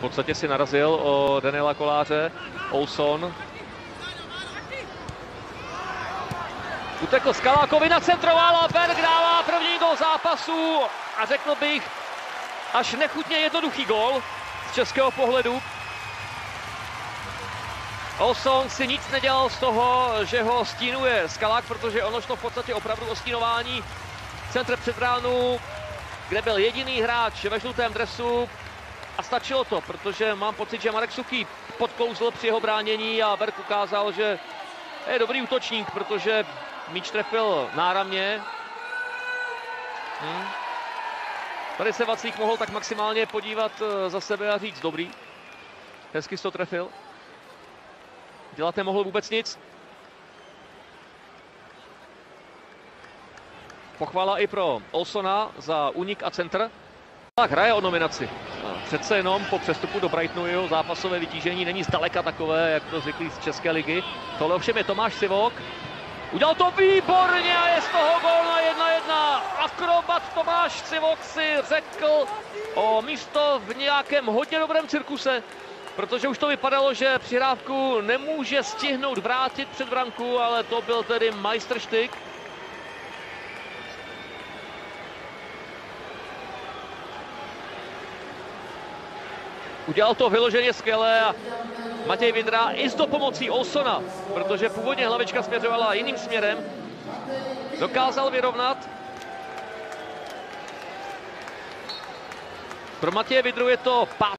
podstatě si narazil o Daniela Koláře. Olson. Utekl Skalákovi, nacentroval a Berg dává první gol zápasu. A řekl bych, až nechutně jednoduchý gol z českého pohledu. Olson si nic nedělal z toho, že ho stínuje Skalák, protože ono šlo v podstatě opravdu o stínování. Centr před bránu, kde byl jediný hráč ve žlutém dresu. A stačilo to, protože mám pocit, že Marek Suchý podklouzl při jeho bránění a Berg ukázal, že je dobrý útočník, protože míč trefil náramně. Tady se Vaclík mohl tak maximálně podívat za sebe a říct dobrý. Hezky to trefil. Dělat nemohl vůbec nic. Pochvala i pro Olsona za únik a centr. Tak hraje o nominaci. Přece jenom po přestupu do Brightonu jeho zápasové vytížení není zdaleka takové, jak to zvyklí z České ligy. Tohle ovšem je Tomáš Sivok. Udělal to výborně a je z toho gól na 1-1. Akrobat Tomáš Sivok si řekl o místo v nějakém hodně dobrém cirkuse, protože už to vypadalo, že přihrávku nemůže stihnout vrátit před branku, ale to byl tedy majstrštyk. Udělal to vyloženě skvěle a Matěj Vydra i s dopomocí Olsona, protože původně hlavička směřovala jiným směrem, dokázal vyrovnat. Pro Matěje Vydru je to